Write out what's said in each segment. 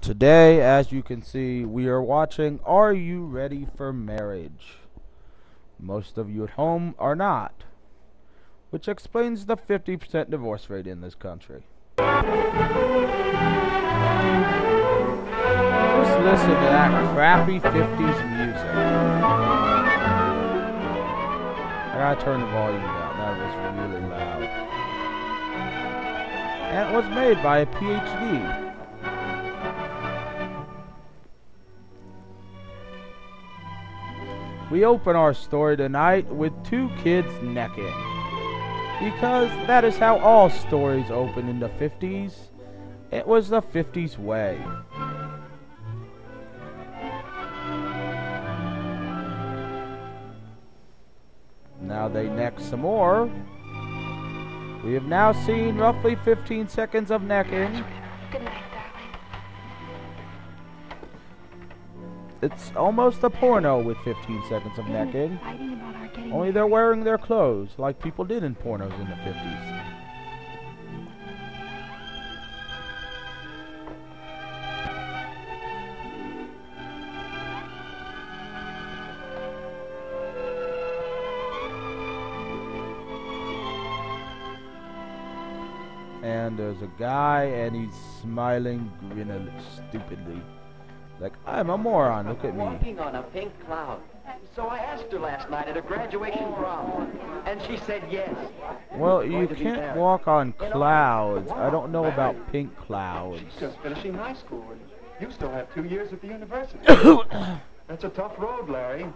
Today, as you can see, we are watching Are You Ready for Marriage? Most of you at home are not, which explains the 50% divorce rate in this country. Just listen to that crappy 50s music. I gotta turn the volume down, that was really loud. And it was made by a PhD. We open our story tonight with two kids necking, because that is how all stories open in the 50s. It was the 50s way. Now they neck some more. We have now seen roughly 15 seconds of necking. Good night, darling. It's almost a porno with 15 seconds of necking. Only they're wearing their clothes, like people did in pornos in the 50s. And there's a guy, and he's smiling, grinning stupidly. Like, I'm a moron, look at me. Walking on a pink cloud. So I asked her last night at a graduation prom, and she said yes. Well, you can't walk on clouds. I don't know about pink clouds. She's just finishing high school, and you still have 2 years at the university. That's a tough road, Larry.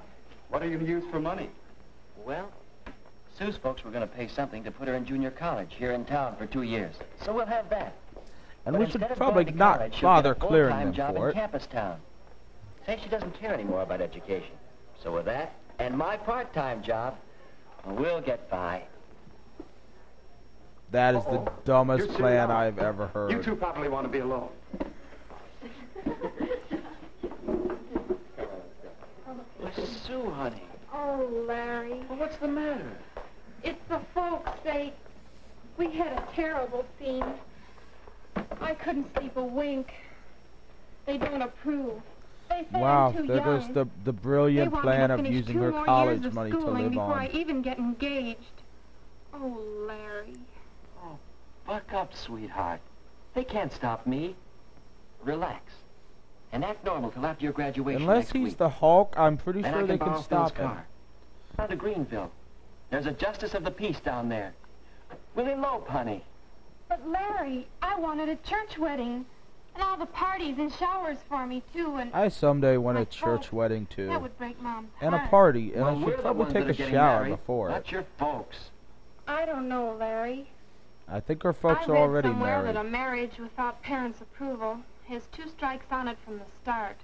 What are you going to use for money? Well, Sue's folks were going to pay something to put her in junior college here in town for 2 years. So we'll have that. And But we should instead of probably going to not college, she'll bother get a clearing full-time them job for in it. campus town. Say she doesn't care anymore about education. So with that, and my part-time job, we'll get by. That is the dumbest You're plan sitting I've ever heard. You two probably want to be alone. Sue, honey. Oh, Larry. Well, what's the matter? It's the folks. We had a terrible scene. I couldn't sleep a wink. They don't approve. They say Wow, I'm too there goes young. the They brilliant want plan me to of finish using 2 her more college years of money to schooling live before I on. even get engaged. Oh, Larry. Oh, buck up, sweetheart. They can't stop me. Relax. And act normal till after your graduation Unless next he's week. the Hulk, I'm pretty Then sure I they borrow can stop Phil's him. car. Down to Greenville. There's a justice of the peace down there. We'll elope, honey. But, Larry, I wanted a church wedding. And all the parties and showers for me, too, and I someday want My a church folks, wedding that too. would break Mom's And a heart. party, and Well, I we're should the probably ones take that are a getting shower married, before it. not your folks. I don't know, Larry. I think her folks I are read already somewhere married. that a marriage without parents' approval has 2 strikes on it from the start.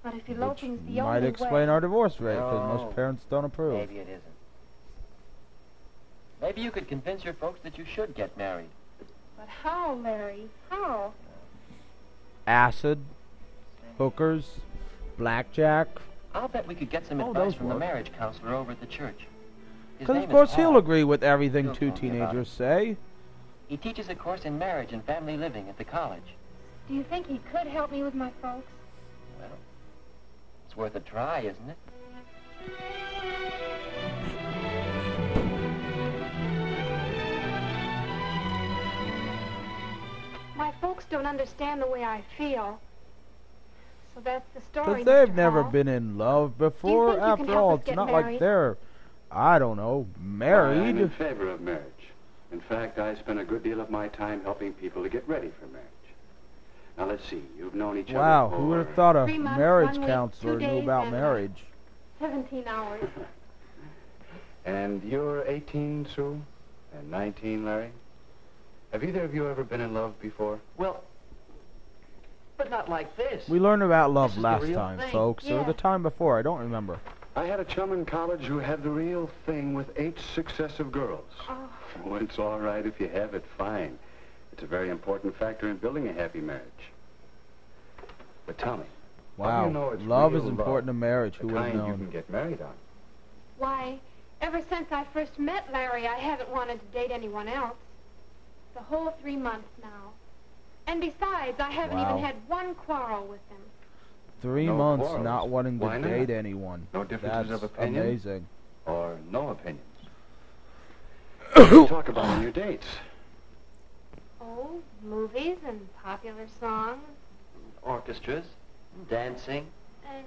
But if Which eloping's the might only explain way, our divorce rate, because No. most parents don't approve. Maybe it isn't. Maybe you could convince your folks that you should get married. But how, Larry? How? Acid, hookers, blackjack. I'll bet we could get some Oh, advice those from the work. marriage counselor over at the church. His Because name of is course Paul. he'll agree with everything He'll two tell me about teenagers say. He teaches a course in marriage and family living at the college. Do you think he could help me with my folks? Well, it's worth a try, isn't it? My folks don't understand the way I feel. So that's the story, Because they've Mr. never Paul. been in love before. think you can After help all, us it's get not like married? they're, I don't know, married. I'm in favor of marriage. In fact, I spend a good deal of my time helping people to get ready for marriage. Now, let's see. You've known each Wow, other who would have for... thought a 3 months, marriage 1 week, counselor 2 knew days, about and, marriage? 17 hours. And you're 18, Sue? And 19, Larry? Have either of you ever been in love before? Well, but not like this. We learned about love This is the last real time, thing. folks, or Yeah. the time before, I don't remember. I had a chum in college who had the real thing with 8 successive girls. Oh, Oh, it's all right if you have it, fine. It's a very important factor in building a happy marriage. But tell me, how do Wow, you know it's love real is important love, to marriage, who the would have kind you can known? get married on? why, ever since I first met Larry, I haven't wanted to date anyone else. The whole 3 months now. And besides, I haven't Wow. even had one quarrel with him. 3 No months quarrels. not wanting to Why not? date anyone. No differences That's of opinion? amazing. Or no opinions? What do you talk about on your dates? Oh, movies and popular songs Orchestras, dancing. and...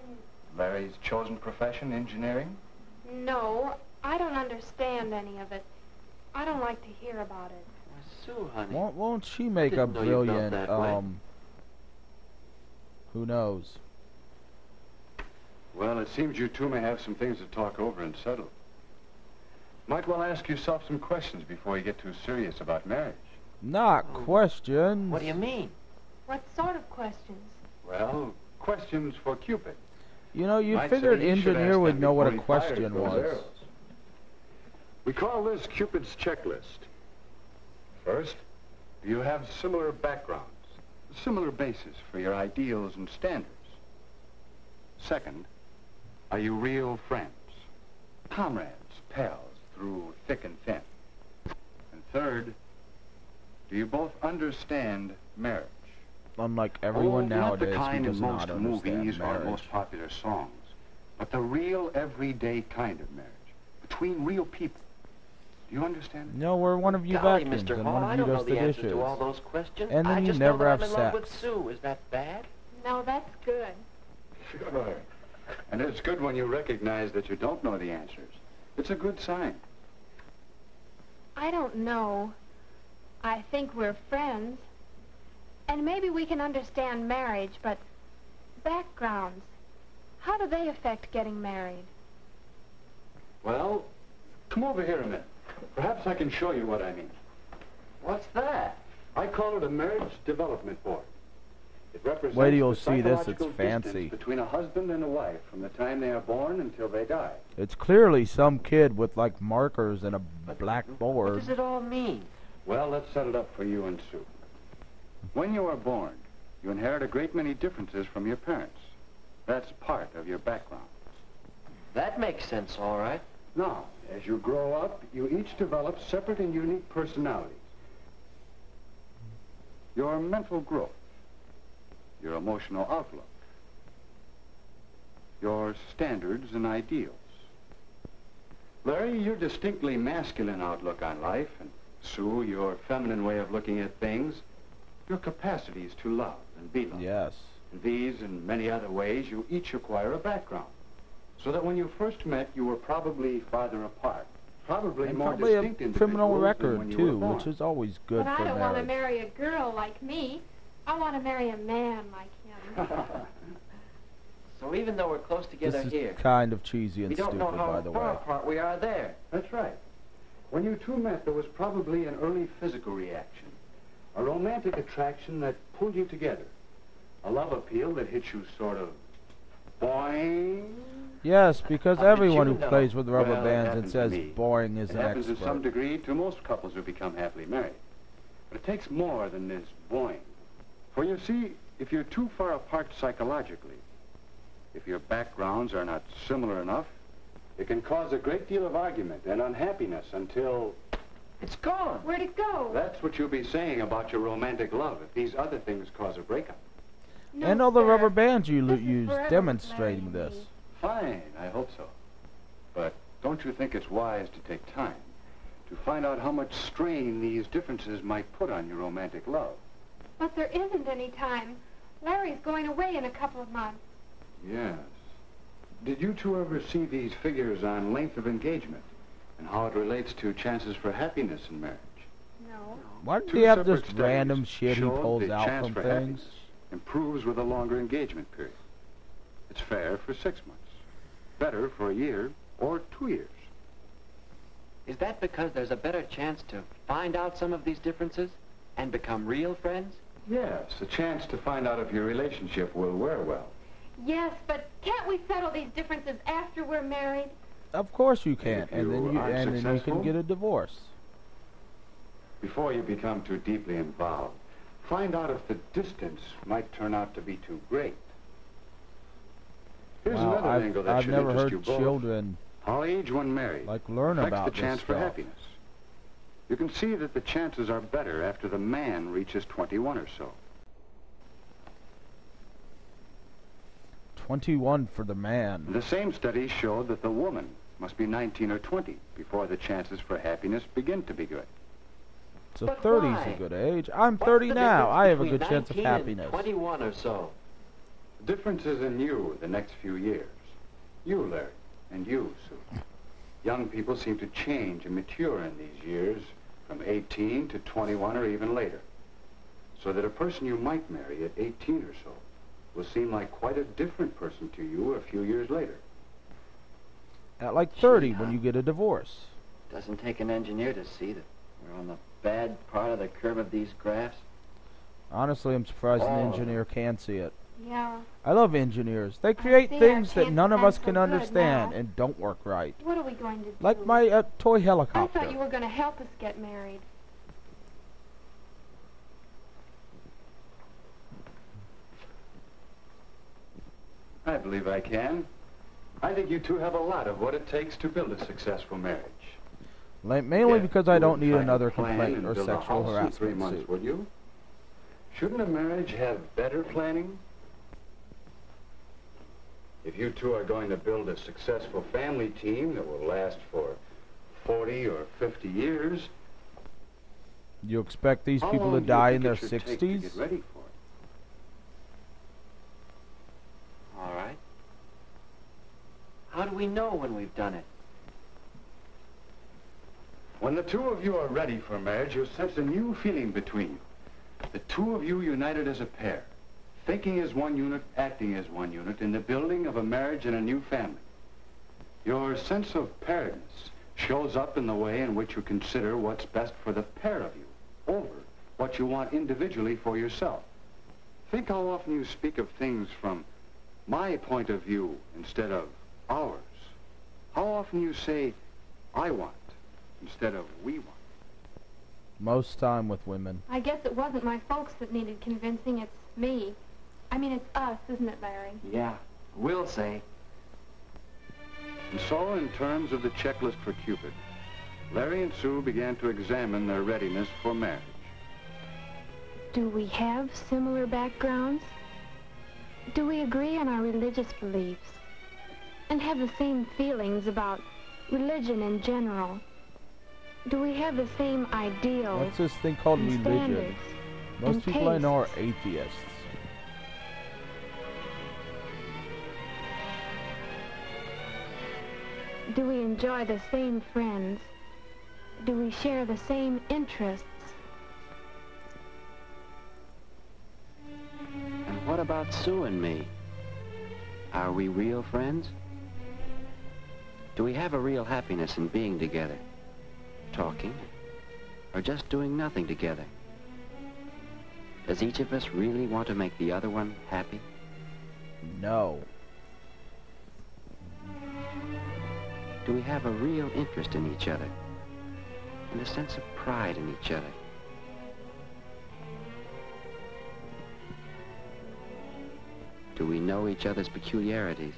Larry's chosen profession, engineering? No, I don't understand any of it. I don't like to hear about it. Why, Sue, honey. Won't she make a Didn't know you felt brilliant, that way. who knows? Well, it seems you two may have some things to talk over and settle. Might well ask yourself some questions before you get too serious about marriage. Not questions. What do you mean? What sort of questions? Well, questions for Cupid. You know, you Might figured say he should engineer ask would them know what a before he fires question those was. arrows. We call this Cupid's checklist. First, do you have similar backgrounds, similar bases for your ideals and standards? Second, are you real friends, comrades, pals through thick and thin? And third, do you both understand marriage? Unlike everyone not the nowadays kind who does in most not understand movies or marriage. most popular songs, but the real everyday kind of marriage between real people. Do you understand? No, we're one of you Golly, vacuums, Mr. and Hall, one I of you don't know does the the answers dishes. to all those questions. And then I you just never know have that I'm in love with sex. Sue. Is that bad? No, that's good. Sure. And it's good when you recognize that you don't know the answers. It's a good sign. I don't know. I think we're friends. And maybe we can understand marriage, but backgrounds, how do they affect getting married? Well, come over here a minute. Perhaps I can show you what I mean. What's that? I call it a marriage development board. It represents Wait till you'll the see this, it's psychological fancy. distance between a husband and a wife from the time they are born until they die. It's clearly some kid with like markers and a What blackboard. does it all mean? Well, let's set it up for you and Sue. When you are born, you inherit a great many differences from your parents. That's part of your background. That makes sense, all right. Now, as you grow up, you each develop separate and unique personalities. Your mental growth, your emotional outlook, your standards and ideals. Larry, your distinctly masculine outlook on life, and Sue, your feminine way of looking at things, your capacities to love and be loved. Yes. In these and many other ways, you each acquire a background. So that when you first met, you were probably farther apart. Probably And more probably a distinct criminal individuals than record when you were too, born. which is always good But for I don't want to marriage. marry a girl like me. I want to marry a man like him. So even though we're close together This is here, kind of cheesy and we don't stupid, know how by the far way. apart we are there. That's right. When you two met, there was probably an early physical reaction. A romantic attraction that pulled you together. A love appeal that hit you sort of boing. Yes, because How did everyone you who know? plays with rubber Well, it bands and happened to says me. boring is It an happens to some expert. degree to most couples who become happily married. But it takes more than this boing. For you see, if you're too far apart psychologically, if your backgrounds are not similar enough, it can cause a great deal of argument and unhappiness until... It's gone. Where'd it go? That's what you'll be saying about your romantic love if these other things cause a breakup. No, And all the sir. rubber bands you This is use forever demonstrating with this. Larry and me. Fine, I hope so. But don't you think it's wise to take time to find out how much strain these differences might put on your romantic love? But there isn't any time. Larry's going away in a couple of months. Yes. Did you two ever see these figures on length of engagement and how it relates to chances for happiness in marriage? No. Why do Two he have separate just studies random shit he showed pulls the out chance from for things? happiness improves with a longer engagement period. It's fair for 6 months, better for a year or 2 years. Is that because there's a better chance to find out some of these differences and become real friends? Yes, a chance to find out if your relationship will wear well. Yes, but can't we settle these differences after we're married? Of course you can, If and then you you aren't and then you successful? can get a divorce. Before you become too deeply involved, find out if the distance might turn out to be too great. Here's Wow, another angle that I've should never interest you heard both. children How age when married like learn affects about the chance this for stuff. happiness. You can see that the chances are better after the man reaches 21 or so. 21 for the man. The same study showed that the woman must be 19 or 20 before the chances for happiness begin to be good. So But 30's why? a good age. I'm What's 30 the now. difference I have a between good chance of 19 and happiness. 21 or so. The difference is in you the next few years. You, Larry, and you, Sue. Young people seem to change and mature in these years from 18 to 21 or even later. So that a person you might marry at 18 or so will seem like quite a different person to you a few years later. At like 30 Gee, when huh? you get a divorce. Doesn't take an engineer to see that we're on the bad part of the curve of these graphs. Honestly, I'm surprised an Oh. engineer can see it. Yeah. I love engineers. They create see, I things that can't none of stand us so can good understand now. and don't work right. What are we going to do? Like my toy I helicopter. thought you were going to help us get married. I believe I can. I think you two have a lot of what it takes to build a successful marriage. Mainly Yet because I you don't would need try to another plan complaint and or build a sexual house in 3 harassment months, suit. would you? Shouldn't a marriage have better planning? If you two are going to build a successful family team that will last for 40 or 50 years, You expect these how people long to do you die think in it their should take to 60s? get ready for it? All right. How do we know when we've done it? When the two of you are ready for marriage, you'll sense a new feeling between you. The two of you united as a pair, thinking as one unit, acting as one unit, in the building of a marriage and a new family. Your sense of pairedness shows up in the way in which you consider what's best for the pair of you over what you want individually for yourself. Think how often you speak of things from my point of view instead of ours. How often you say, I want, instead of we want. Most time with women. I guess it wasn't my folks that needed convincing. It's me. I mean, it's us, isn't it, Larry? Yeah, we'll say. And so, in terms of the checklist for Cupid, Larry and Sue began to examine their readiness for marriage. Do we have similar backgrounds? Do we agree on our religious beliefs? And have the same feelings about religion in general? Do we have the same ideals What's this thing called and religion? standards Most and people I know are tastes? atheists. Do we enjoy the same friends? Do we share the same interests? And what about Sue and me? Are we real friends? Do we have a real happiness in being together? Talking? Or just doing nothing together? Does each of us really want to make the other one happy? No. Do we have a real interest in each other? And a sense of pride in each other? Do we know each other's peculiarities?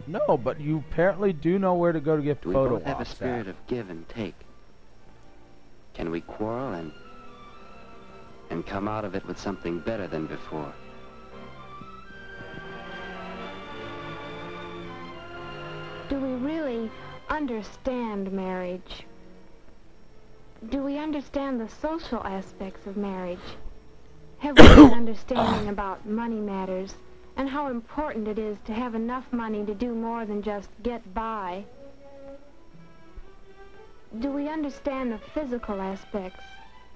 No, but you apparently do know where to go to get Do we photo both have a ops spirit at. of give and take? Can we quarrel and come out of it with something better than before? Do we really understand marriage? Do we understand the social aspects of marriage? Have we an understanding about money matters and how important it is to have enough money to do more than just get by? Do we understand the physical aspects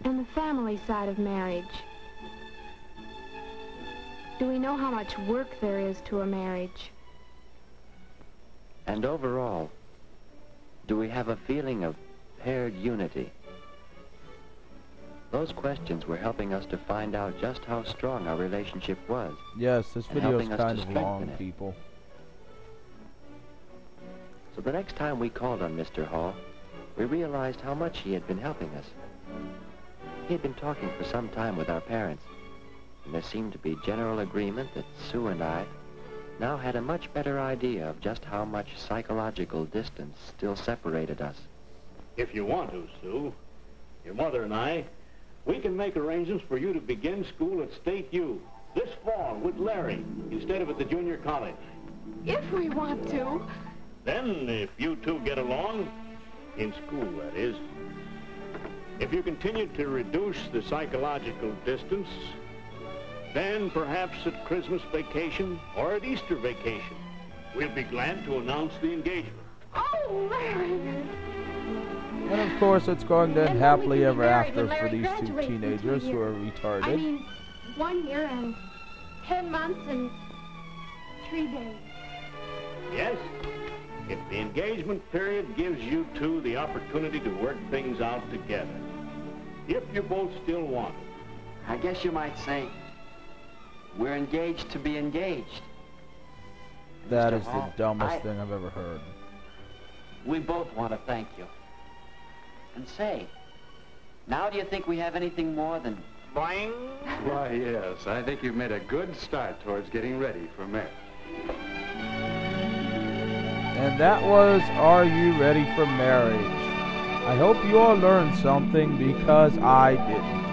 and the family side of marriage? Do we know how much work there is to a marriage? And overall, do we have a feeling of paired unity? Those questions were helping us to find out just how strong our relationship was. Yes, this and video is helping us kind to of strengthen long, it. people. So the next time we called on Mr. Hall, we realized how much he had been helping us. He had been talking for some time with our parents, and there seemed to be general agreement that Sue and I now had a much better idea of just how much psychological distance still separated us. If you want to, Sue, your mother and I, we can make arrangements for you to begin school at State U This fall with Larry, instead of at the junior college. If we want to. Then, if you two get along, in school, that is, if you continue to reduce the psychological distance, then perhaps at Christmas vacation or at Easter vacation, we'll be glad to announce the engagement. Oh, Larry! And of course, it's going to end And happily then we can ever be married after when for Larry these two graduates in 2 teenagers who are years. retarded. I mean, 1 year and 10 months and 3 days. Yes? If the engagement period gives you two the opportunity to work things out together. If you both still want it. I guess you might say we're engaged to be engaged. That Mr. is the Hall, dumbest thing I've ever heard. We both want to thank you. And say, now do you think we have anything more than... Boing! Why, yes, I think you've made a good start towards getting ready for marriage. And that was Are You Ready for Marriage? I hope you all learned something because I didn't.